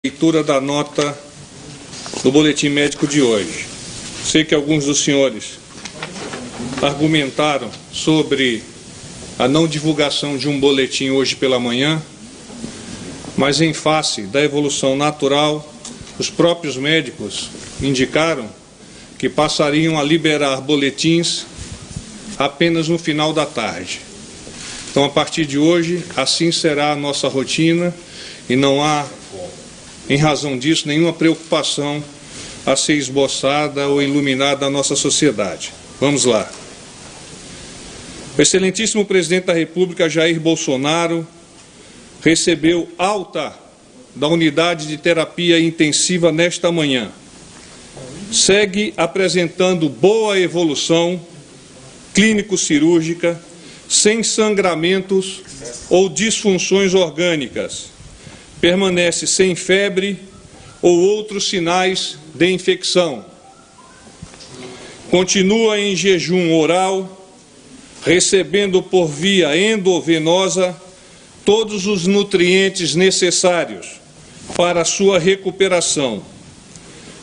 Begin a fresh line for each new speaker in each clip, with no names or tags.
Leitura da nota do boletim médico de hoje. Sei que alguns dos senhores argumentaram sobre a não divulgação de um boletim hoje pela manhã, mas em face da evolução natural, os próprios médicos indicaram que passariam a liberar boletins apenas no final da tarde. Então, a partir de hoje, assim será a nossa rotina e não há, em razão disso, nenhuma preocupação a ser esboçada ou iluminada a nossa sociedade. Vamos lá. O excelentíssimo presidente da República, Jair Bolsonaro, recebeu alta da unidade de terapia intensiva nesta manhã. Segue apresentando boa evolução clínico-cirúrgica, sem sangramentos ou disfunções orgânicas. Permanece sem febre ou outros sinais de infecção. Continua em jejum oral, recebendo por via endovenosa todos os nutrientes necessários para a sua recuperação.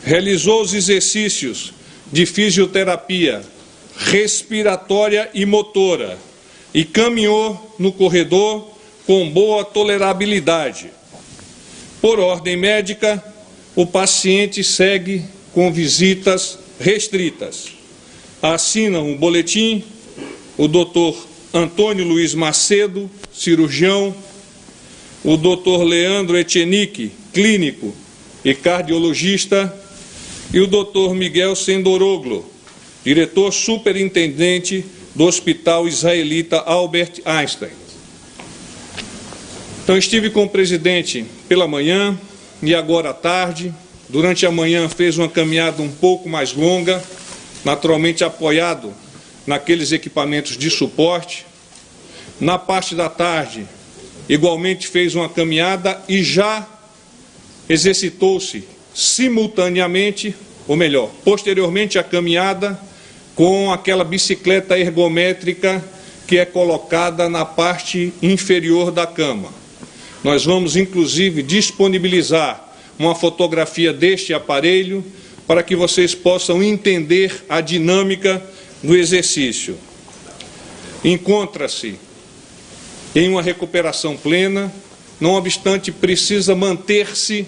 Realizou os exercícios de fisioterapia respiratória e motora e caminhou no corredor com boa tolerabilidade. Por ordem médica, o paciente segue com visitas restritas. Assinam o boletim o Dr. Antônio Luiz Macedo, cirurgião, o Dr. Leandro Etchenique, clínico e cardiologista, e o Dr. Miguel Sendoroglo, diretor superintendente do Hospital Israelita Albert Einstein. Então, estive com o presidente pela manhã e agora à tarde. Durante a manhã fez uma caminhada um pouco mais longa, naturalmente apoiado naqueles equipamentos de suporte. Na parte da tarde, igualmente fez uma caminhada e já exercitou-se simultaneamente, ou melhor, posteriormente à caminhada, com aquela bicicleta ergométrica que é colocada na parte inferior da cama. Nós vamos, inclusive, disponibilizar uma fotografia deste aparelho para que vocês possam entender a dinâmica do exercício. Encontra-se em uma recuperação plena, não obstante, precisa manter-se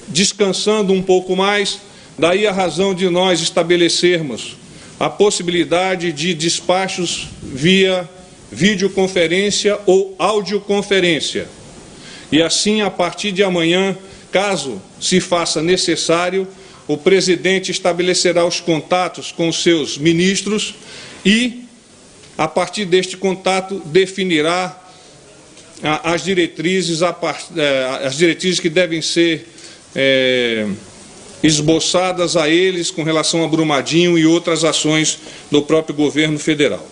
descansando um pouco mais, daí a razão de nós estabelecermos a possibilidade de despachos via videoconferência ou audioconferência. E assim, a partir de amanhã, caso se faça necessário, o presidente estabelecerá os contatos com os seus ministros e, a partir deste contato, definirá as diretrizes que devem ser esboçadas a eles com relação a Brumadinho e outras ações do próprio governo federal.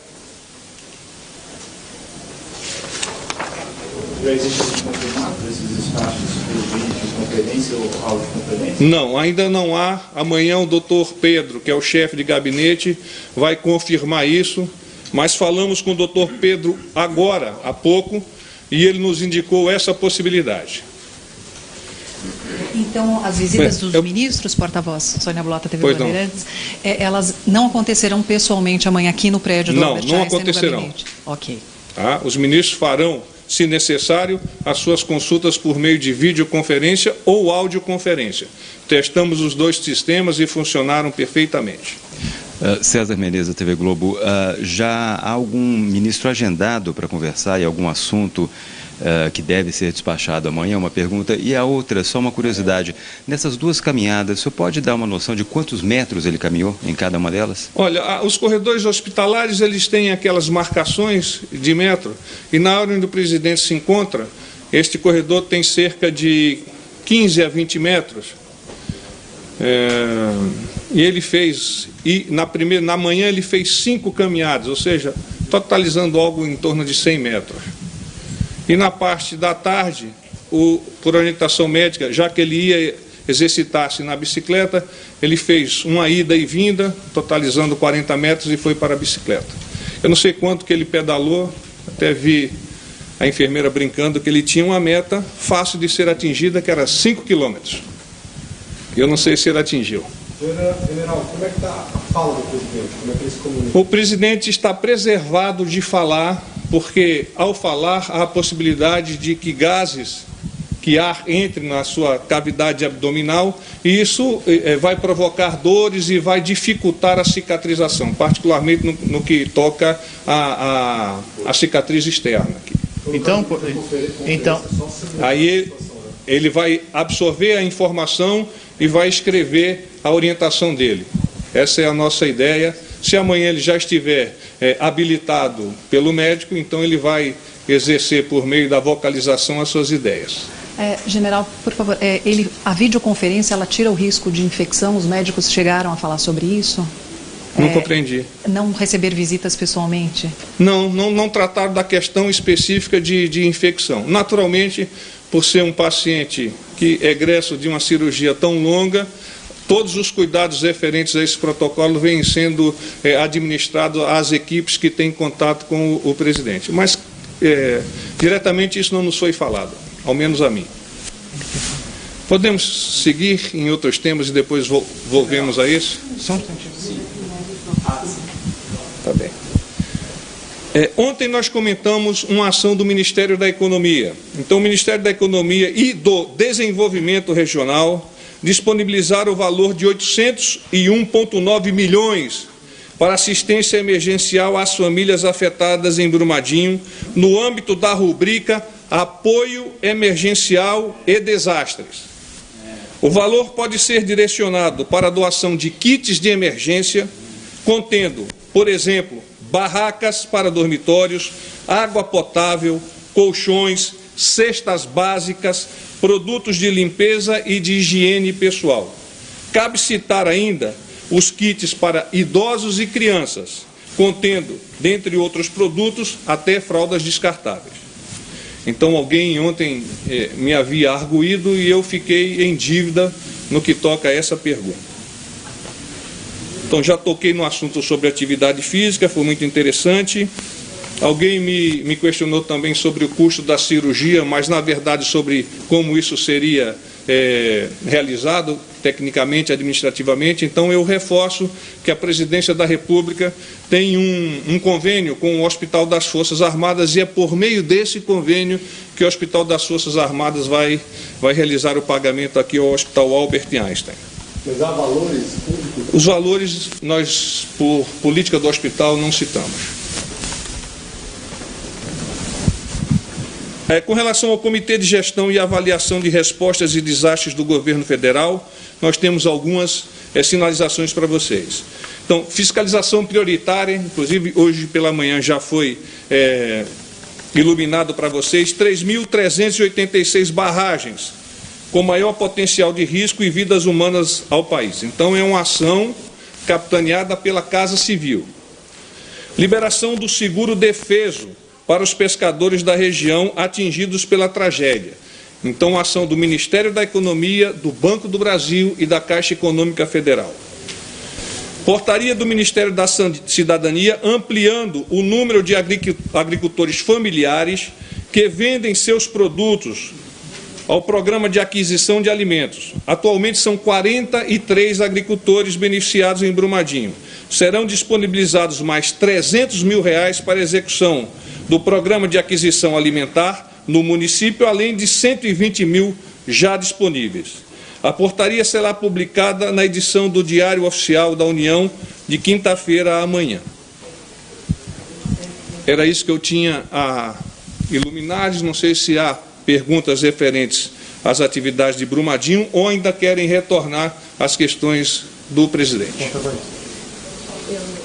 Já existe confirmado esses despachos por videoconferência ou audioconferência?
Não, ainda não há. Amanhã o doutor Pedro, que é o chefe de gabinete, vai confirmar isso, mas falamos com o doutor Pedro agora, há pouco, e ele nos indicou essa possibilidade.
Então, as visitas dos ministros, porta-voz Sônia Blota, TV Bandeirantes, elas não acontecerão pessoalmente amanhã aqui no prédio do Albert Einstein?
Não acontecerão.
Ok.
Tá? Os ministros farão, se necessário, as suas consultas por meio de videoconferência ou audioconferência. Testamos os dois sistemas e funcionaram perfeitamente.
César Menezes, TV Globo, já há algum ministro agendado para conversar em algum assunto que deve ser despachado amanhã? Uma pergunta. E a outra, só uma curiosidade, nessas duas caminhadas, o senhor pode dar uma noção de quantos metros ele caminhou em cada uma delas?
Olha, os corredores hospitalares, eles têm aquelas marcações de metro, e na hora onde o presidente se encontra, este corredor tem cerca de 15 a 20 metros. E ele fez, na manhã ele fez 5 caminhadas, ou seja, totalizando algo em torno de 100 metros. E na parte da tarde, por orientação médica, já que ele ia exercitar-se na bicicleta, ele fez uma ida e vinda, totalizando 40 metros, e foi para a bicicleta. Eu não sei quanto que ele pedalou, até vi a enfermeira brincando que ele tinha uma meta fácil de ser atingida, que era 5 quilômetros. Eu não sei se ele atingiu.
General, como é que está a fala do presidente? Como é que ele se comunica?
O presidente está preservado de falar, porque ao falar há a possibilidade de que gases, que ar entre na sua cavidade abdominal, e isso vai provocar dores e vai dificultar a cicatrização, particularmente no que toca a cicatriz externa.
Então,
aí ele vai absorver a informação e vai escrever a orientação dele. Essa é a nossa ideia. Se amanhã ele já estiver habilitado pelo médico, então ele vai exercer por meio da vocalização as suas ideias.
General, por favor, a videoconferência, ela tira o risco de infecção? Os médicos chegaram a falar sobre isso?
Não compreendi.
Não receber visitas pessoalmente?
Não trataram da questão específica de infecção. Naturalmente, por ser um paciente que é egresso de uma cirurgia tão longa, todos os cuidados referentes a esse protocolo vêm sendo administrados às equipes que têm contato com o presidente. Mas, diretamente, isso não nos foi falado, ao menos a mim. Podemos seguir em outros temas e depois volvemos a isso?
Só um instantinho.
Tá bem. Ontem nós comentamos uma ação do Ministério da Economia. Então, o Ministério da Economia e do Desenvolvimento Regional disponibilizaram o valor de 801,9 milhões para assistência emergencial às famílias afetadas em Brumadinho, no âmbito da rubrica Apoio Emergencial e Desastres. O valor pode ser direcionado para a doação de kits de emergência, contendo, por exemplo, barracas para dormitórios, água potável, colchões, cestas básicas, produtos de limpeza e de higiene pessoal. Cabe citar ainda os kits para idosos e crianças, contendo, dentre outros produtos, até fraldas descartáveis. Então, alguém ontem me havia arguído e eu fiquei em dívida no que toca a essa pergunta. Então, já toquei no assunto sobre atividade física, foi muito interessante. Alguém me questionou também sobre o custo da cirurgia, mas, na verdade, sobre como isso seria realizado tecnicamente, administrativamente. Então, eu reforço que a Presidência da República tem um convênio com o Hospital das Forças Armadas e é por meio desse convênio que o Hospital das Forças Armadas vai realizar o pagamento aqui ao Hospital Albert Einstein.
Mas há valores públicos?
Os valores, nós, por política do hospital, não citamos. Com relação ao Comitê de Gestão e Avaliação de Respostas e Desastres do Governo Federal, nós temos algumas sinalizações para vocês. Então, fiscalização prioritária, inclusive hoje pela manhã já foi iluminado para vocês, 3.386 barragens, com maior potencial de risco e vidas humanas ao país. Então, é uma ação capitaneada pela Casa Civil. Liberação do seguro defeso para os pescadores da região atingidos pela tragédia. Então, a ação do Ministério da Economia, do Banco do Brasil e da Caixa Econômica Federal. Portaria do Ministério da Cidadania ampliando o número de agricultores familiares que vendem seus produtos ao Programa de Aquisição de Alimentos. Atualmente são 43 agricultores beneficiados em Brumadinho. Serão disponibilizados mais R$300 mil para execução do Programa de Aquisição Alimentar no município, além de 120 mil já disponíveis. A portaria será publicada na edição do Diário Oficial da União de quinta-feira amanhã. Era isso que eu tinha a iluminar. Não sei se há perguntas referentes às atividades de Brumadinho ou ainda querem retornar às questões do presidente.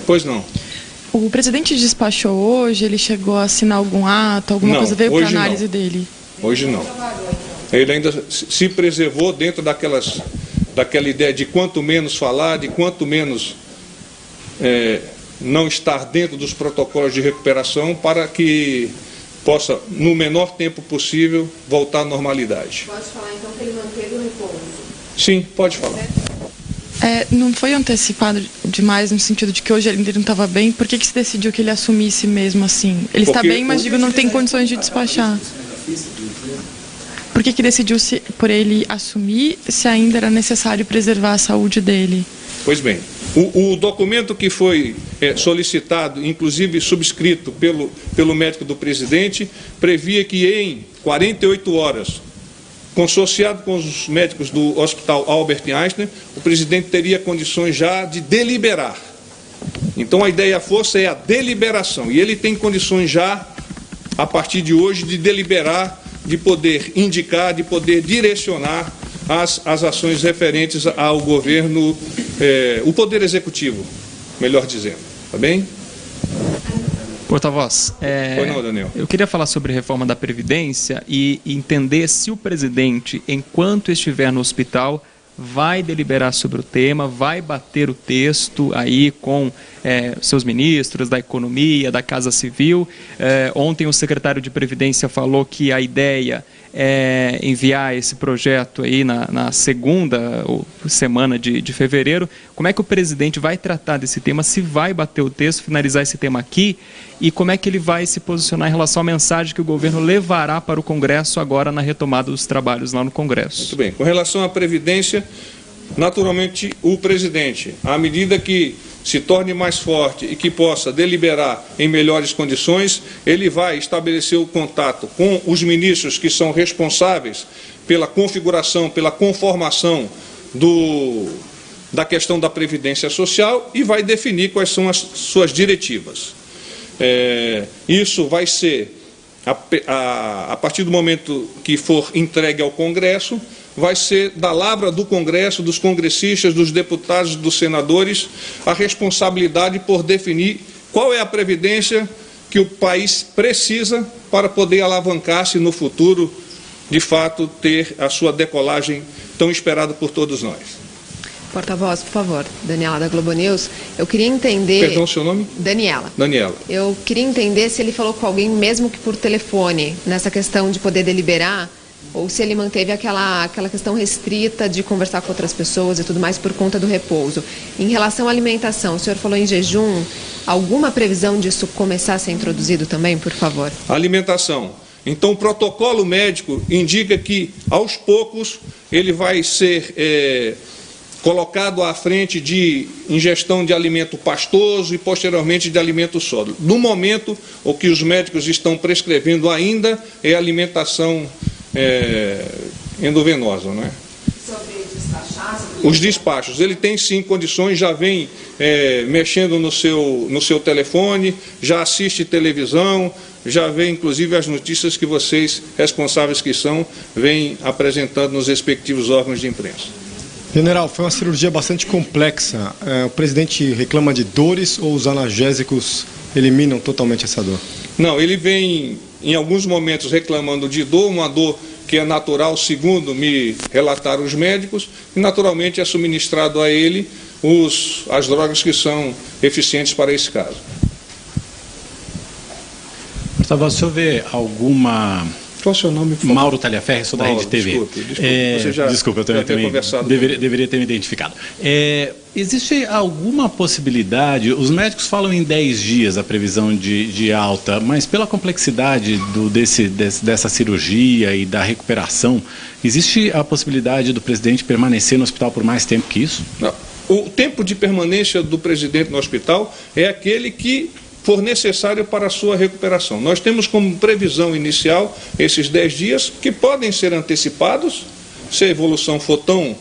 Pois não.
O presidente despachou hoje, ele chegou a assinar algum ato, alguma coisa veio para análise dele?
Hoje não. Ele ainda se preservou dentro daquela ideia de quanto menos falar, de quanto menos não estar dentro dos protocolos de recuperação para que possa, no menor tempo possível, voltar à normalidade.
Pode falar então que ele manteve o repouso?
Sim, pode falar.
Não foi antecipado demais no sentido de que hoje ele não estava bem? Por que se decidiu que ele assumisse mesmo assim? Ele está bem, mas digo, não tem condições de despachar. Por que decidiu por ele assumir se ainda era necessário preservar a saúde dele?
Pois bem, o documento que foi solicitado, inclusive subscrito pelo médico do presidente, previa que em 48 horas, consorciado com os médicos do Hospital Albert Einstein, o presidente teria condições já de deliberar. Então a ideia força é a deliberação, e ele tem condições já, a partir de hoje, de deliberar, de poder indicar, de poder direcionar as ações referentes ao governo, o Poder Executivo, melhor dizendo. Tá bem?
Porta-voz,
Foi não, Daniel.
eu queria falar sobre a reforma da Previdência e entender se o presidente, enquanto estiver no hospital, vai deliberar sobre o tema, vai bater o texto aí com seus ministros da Economia, da Casa Civil. Ontem o secretário de Previdência falou que a ideia é enviar esse projeto aí na segunda semana de fevereiro. Como é que o presidente vai tratar desse tema, se vai bater o texto, finalizar esse tema aqui, e como é que ele vai se posicionar em relação à mensagem que o governo levará para o Congresso agora na retomada dos trabalhos lá no Congresso?
Muito bem. Com relação à Previdência, naturalmente o presidente, à medida que se torne mais forte e que possa deliberar em melhores condições, ele vai estabelecer o contato com os ministros que são responsáveis pela configuração, pela conformação da questão da Previdência Social e vai definir quais são as suas diretivas. Isso vai ser, a partir do momento que for entregue ao Congresso, vai ser da lavra do Congresso, dos congressistas, dos deputados, dos senadores, a responsabilidade por definir qual é a previdência que o país precisa para poder alavancar-se no futuro, de fato, ter a sua decolagem tão esperada por todos nós.
Porta-voz, por favor. Daniela, da Globo News. Eu queria entender...
Perdão, seu nome?
Daniela.
Daniela.
Eu queria entender se ele falou com alguém, mesmo que por telefone, nessa questão de poder deliberar, ou se ele manteve aquela questão restrita de conversar com outras pessoas e tudo mais por conta do repouso. Em relação à alimentação, o senhor falou em jejum, alguma previsão disso começar a ser introduzido também, por favor?
Alimentação. Então, o protocolo médico indica que, aos poucos, ele vai ser colocado à frente de ingestão de alimento pastoso e, posteriormente, de alimento sólido. No momento, o que os médicos estão prescrevendo ainda é alimentação endovenosa, não é?
Sobre despachar?
Os despachos, ele tem sim condições, já vem mexendo no seu telefone, já assiste televisão, já vê inclusive as notícias que vocês, responsáveis que são, vêm apresentando nos respectivos órgãos de imprensa.
General, foi uma cirurgia bastante complexa. O presidente reclama de dores ou os analgésicos eliminam totalmente essa dor?
Não, ele vem em alguns momentos reclamando de dor, uma dor que é natural, segundo me relataram os médicos, e naturalmente é suministrado a ele as drogas que são eficientes para esse caso.
Gustavo, o senhor vê alguma...
Qual é o seu nome, por favor?
Mauro Talhaferri, sou da Rede TV.
Desculpe,
eu também deveria ter me identificado. Existe alguma possibilidade, os médicos falam em 10 dias a previsão de alta, mas pela complexidade dessa cirurgia e da recuperação, existe a possibilidade do presidente permanecer no hospital por mais tempo que isso?
Não. O tempo de permanência do presidente no hospital é aquele que for necessário para a sua recuperação. Nós temos como previsão inicial esses 10 dias, que podem ser antecipados, se a evolução for tão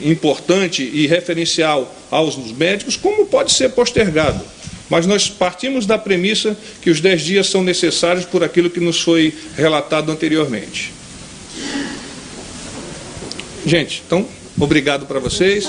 importante e referencial aos médicos, como pode ser postergado. Mas nós partimos da premissa que os 10 dias são necessários por aquilo que nos foi relatado anteriormente. Gente, então... Obrigado para vocês.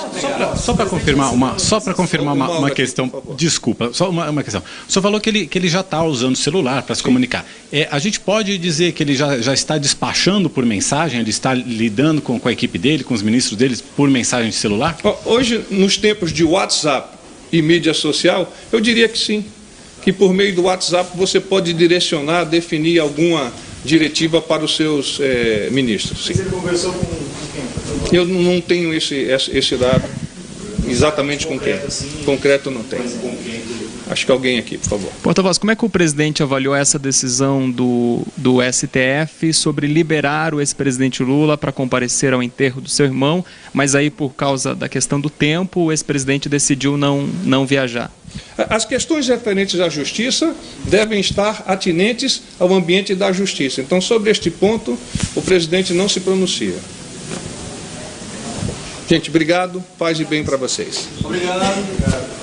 Só para confirmar uma questão, desculpa, só uma questão. O senhor falou que ele já está usando o celular para se comunicar. A gente pode dizer que ele já está despachando por mensagem, ele está lidando com a equipe dele, com os ministros deles, por mensagem de celular?
Hoje, nos tempos de WhatsApp e mídia social, eu diria que sim. Que por meio do WhatsApp você pode direcionar, definir alguma diretiva para os seus ministros. Sim.
Mas ele conversou com quem?
Eu não tenho esse dado. Exatamente com quem? Concreto não tem. Acho que alguém aqui, por favor.
Porta-voz, como é que o presidente avaliou essa decisão do STF sobre liberar o ex-presidente Lula para comparecer ao enterro do seu irmão, mas aí por causa da questão do tempo, o ex-presidente decidiu não viajar?
As questões referentes à justiça devem estar atinentes ao ambiente da justiça. Então, sobre este ponto, o presidente não se pronuncia. Gente, obrigado, paz e bem para vocês.
Obrigado.